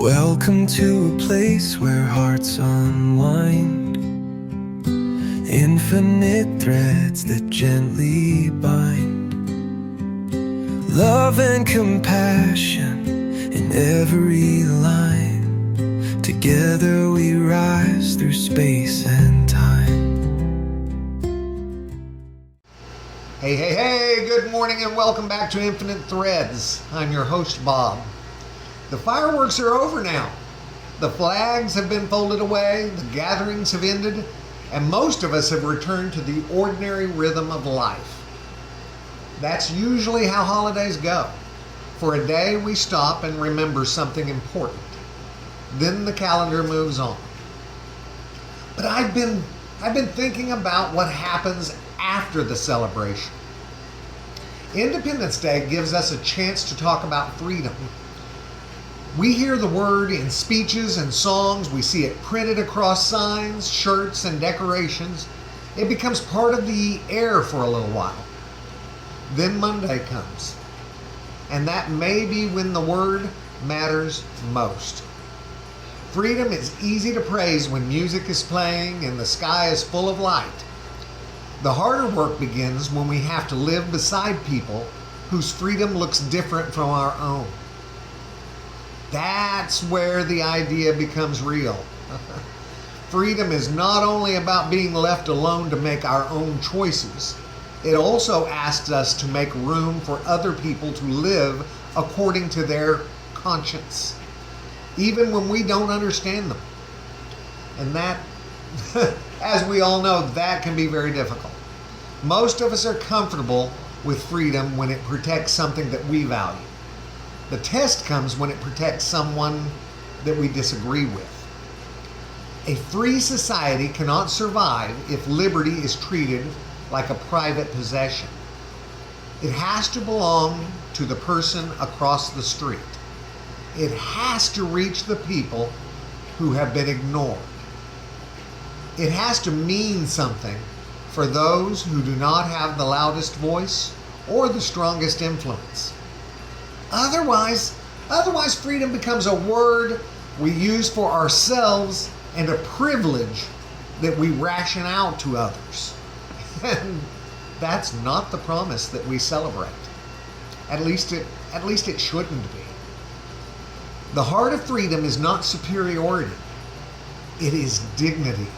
Welcome to a place where hearts unwind, infinite threads that gently bind, love and compassion in every line. Together we rise through space and time. Hey, good morning and welcome back to Infinite Threads. I'm your host, Bob. The fireworks are over now. The flags have been folded away, the gatherings have ended, and most of us have returned to the ordinary rhythm of life. That's usually how holidays go. For a day, we stop and remember something important. Then the calendar moves on. But I've been thinking about what happens after the celebration. Independence Day gives us a chance to talk about freedom. We hear the word in speeches and songs. We see it printed across signs, shirts, and decorations. It becomes part of the air for a little while. Then Monday comes. And that may be when the word matters most. Freedom is easy to praise when music is playing and the sky is full of light. The harder work begins when we have to live beside people whose freedom looks different from our own. That's where the idea becomes real. Freedom is not only about being left alone to make our own choices, it also asks us to make room for other people to live according to their conscience, even when we don't understand them. And that, as we all know, that can be very difficult. Most of us are comfortable with freedom when it protects something that we value. The test comes when it protects someone that we disagree with. A free society cannot survive if liberty is treated like a private possession. It has to belong to the person across the street. It has to reach the people who have been ignored. It has to mean something for those who do not have the loudest voice or the strongest influence. Otherwise, freedom becomes a word we use for ourselves and a privilege that we ration out to others. And that's not the promise that we celebrate. At least it shouldn't be. The heart of freedom is not superiority. It is dignity.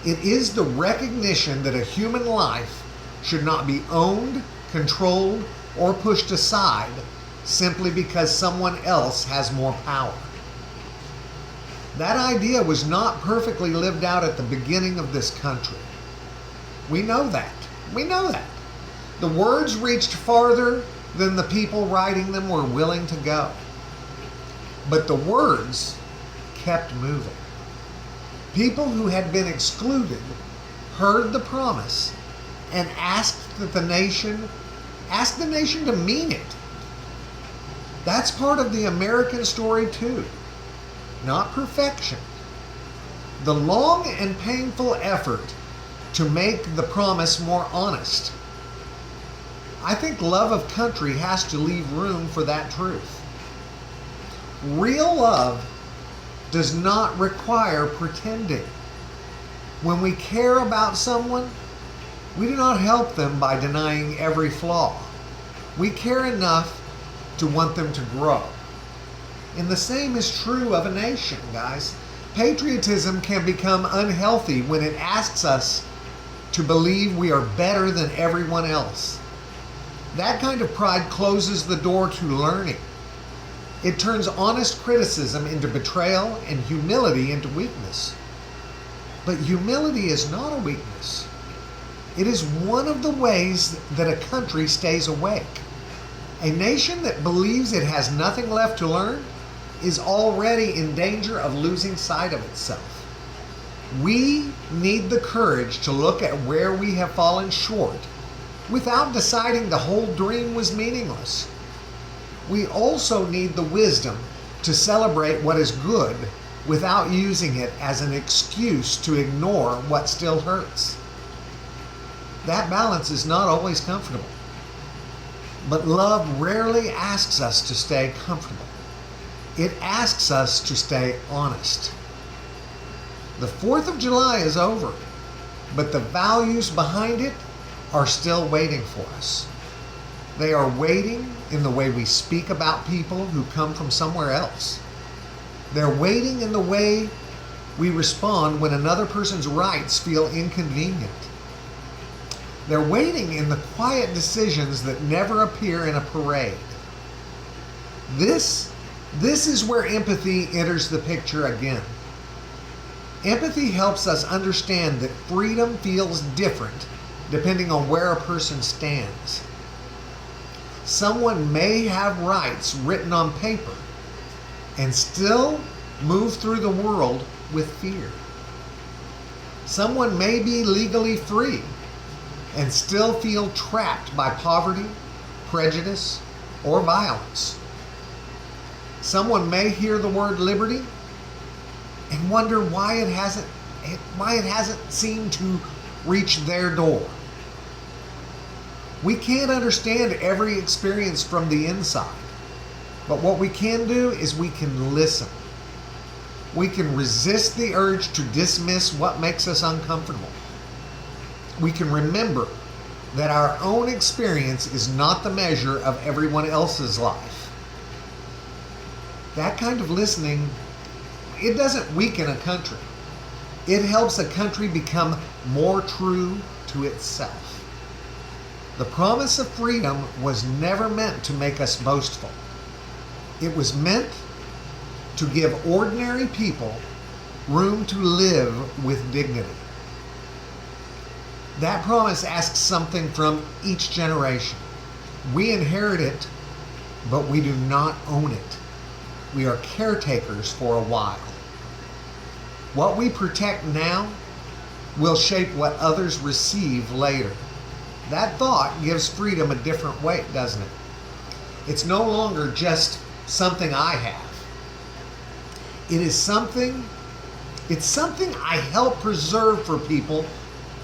It is the recognition that a human life should not be owned, controlled, or pushed aside simply because someone else has more power. That idea was not perfectly lived out at the beginning of this country. We know that. The words reached farther than the people writing them were willing to go. But the words kept moving. People who had been excluded heard the promise and asked the nation to mean it. That's part of the American story too. Not perfection. The long and painful effort to make the promise more honest. I think love of country has to leave room for that truth. Real love does not require pretending. When we care about someone, we do not help them by denying every flaw. We care enough to want them to grow. And the same is true of a nation, guys. Patriotism can become unhealthy when it asks us to believe we are better than everyone else. That kind of pride closes the door to learning. It turns honest criticism into betrayal and humility into weakness. But humility is not a weakness. It is one of the ways that a country stays awake. A nation that believes it has nothing left to learn is already in danger of losing sight of itself. We need the courage to look at where we have fallen short without deciding the whole dream was meaningless. We also need the wisdom to celebrate what is good without using it as an excuse to ignore what still hurts. That balance is not always comfortable. But love rarely asks us to stay comfortable. It asks us to stay honest. The 4th of July is over, but the values behind it are still waiting for us. They are waiting in the way we speak about people who come from somewhere else. They're waiting in the way we respond when another person's rights feel inconvenient. They're waiting in the quiet decisions that never appear in a parade. This is where empathy enters the picture again. Empathy helps us understand that freedom feels different depending on where a person stands. Someone may have rights written on paper and still move through the world with fear. Someone may be legally free and still feel trapped by poverty, prejudice, or violence. Someone may hear the word liberty and wonder why it hasn't seemed to reach their door. We can't understand every experience from the inside, but what we can do is we can listen. We can resist the urge to dismiss what makes us uncomfortable. We can remember that our own experience is not the measure of everyone else's life. That kind of listening, it doesn't weaken a country. It helps a country become more true to itself. The promise of freedom was never meant to make us boastful. It was meant to give ordinary people room to live with dignity. That promise asks something from each generation. We inherit it, but we do not own it. We are caretakers for a while. What we protect now will shape what others receive later. That thought gives freedom a different weight, doesn't it? It's no longer just something I have. It's something I help preserve for people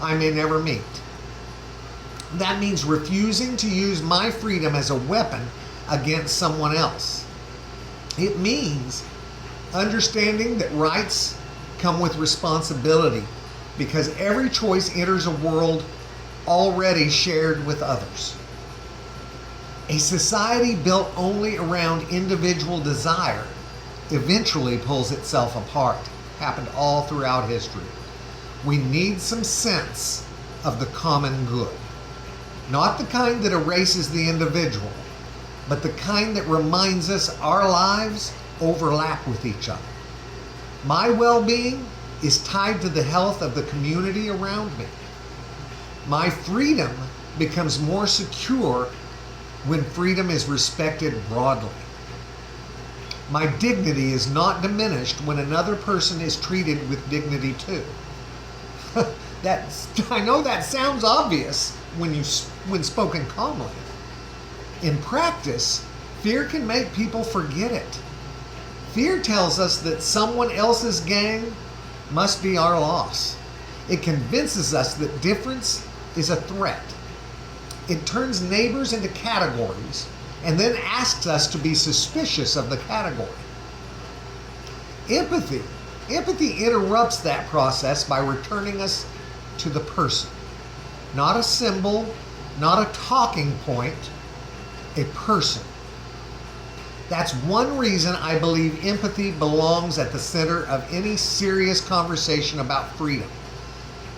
I may never meet. That means refusing to use my freedom as a weapon against someone else. It means understanding that rights come with responsibility, because every choice enters a world already shared with others. A society built only around individual desire eventually pulls itself apart. Happened all throughout history. We need some sense of the common good. Not the kind that erases the individual, but the kind that reminds us our lives overlap with each other. My well-being is tied to the health of the community around me. My freedom becomes more secure when freedom is respected broadly. My dignity is not diminished when another person is treated with dignity too. I know that sounds obvious when spoken calmly. In practice, fear can make people forget it. Fear tells us that someone else's gain must be our loss. It convinces us that difference is a threat. It turns neighbors into categories and then asks us to be suspicious of the category. Empathy interrupts that process by returning us to the person. Not a symbol, not a talking point, a person. That's one reason I believe empathy belongs at the center of any serious conversation about freedom.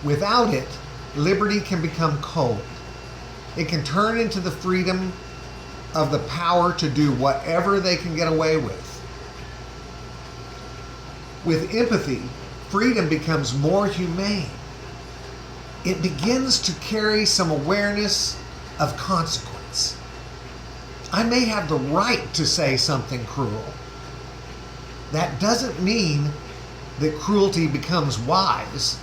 Without it, liberty can become cold. It can turn into the freedom of the power to do whatever they can get away with. With empathy, freedom becomes more humane. It begins to carry some awareness of consequence. I may have the right to say something cruel. That doesn't mean that cruelty becomes wise.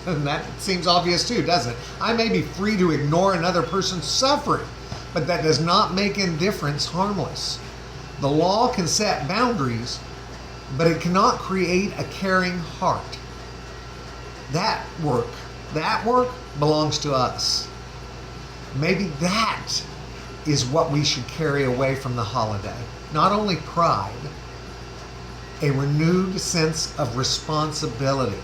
And that seems obvious too, doesn't it? I may be free to ignore another person's suffering, but that does not make indifference harmless. The law can set boundaries, but it cannot create a caring heart. That work belongs to us. Maybe that is what we should carry away from the holiday. Not only pride, a renewed sense of responsibility.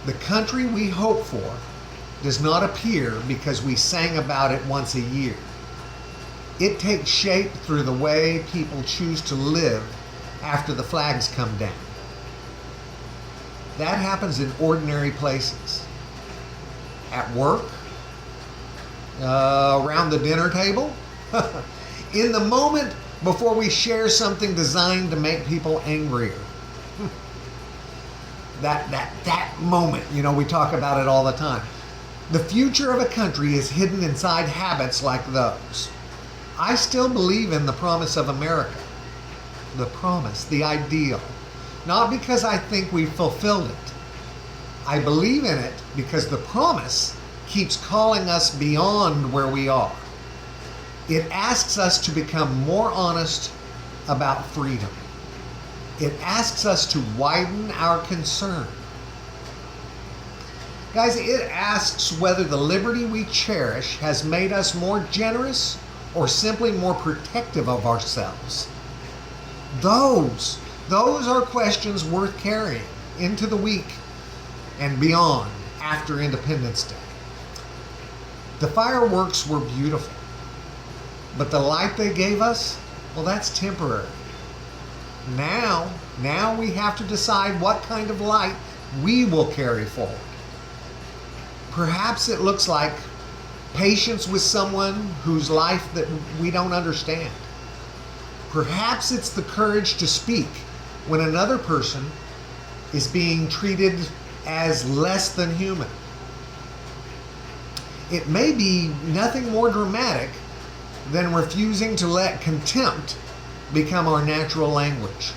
The country we hope for does not appear because we sang about it once a year. It takes shape through the way people choose to live after the flags come down. That happens in ordinary places. At work, around the dinner table, in the moment before we share something designed to make people angrier. That moment, we talk about it all the time. The future of a country is hidden inside habits like those. I still believe in the promise of America. The promise, the ideal. Not because I think we've fulfilled it. I believe in it because the promise keeps calling us beyond where we are. It asks us to become more honest about freedom. It asks us to widen our concern. Guys, it asks whether the liberty we cherish has made us more generous or simply more protective of ourselves. Those are questions worth carrying into the week and beyond after Independence Day. The fireworks were beautiful, but the light they gave us, well, that's temporary. Now we have to decide what kind of light we will carry forward. Perhaps it looks like patience with someone whose life that we don't understand. Perhaps it's the courage to speak when another person is being treated as less than human. It may be nothing more dramatic than refusing to let contempt become our natural language.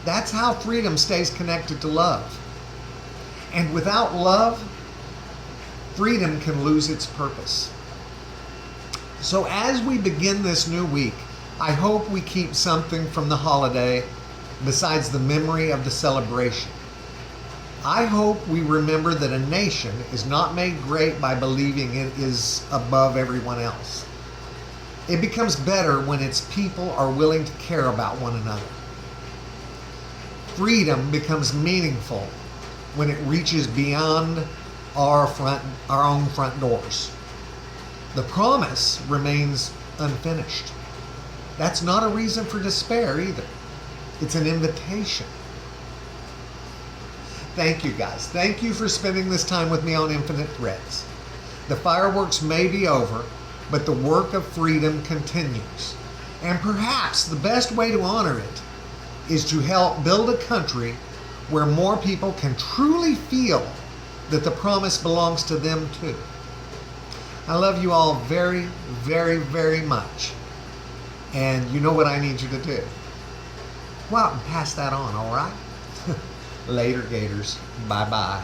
That's how freedom stays connected to love. And without love, freedom can lose its purpose. So as we begin this new week, I hope we keep something from the holiday besides the memory of the celebration. I hope we remember that a nation is not made great by believing it is above everyone else. It becomes better when its people are willing to care about one another. Freedom becomes meaningful when it reaches beyond our own front doors. The promise remains unfinished. That's not a reason for despair either. It's an invitation. Thank you, guys. Thank you for spending this time with me on Infinite Threads. The fireworks may be over, but the work of freedom continues. And perhaps the best way to honor it is to help build a country where more people can truly feel that the promise belongs to them too. I love you all very, very, very much. And you know what I need you to do. Go out and pass that on, all right? Later, Gators. Bye-bye.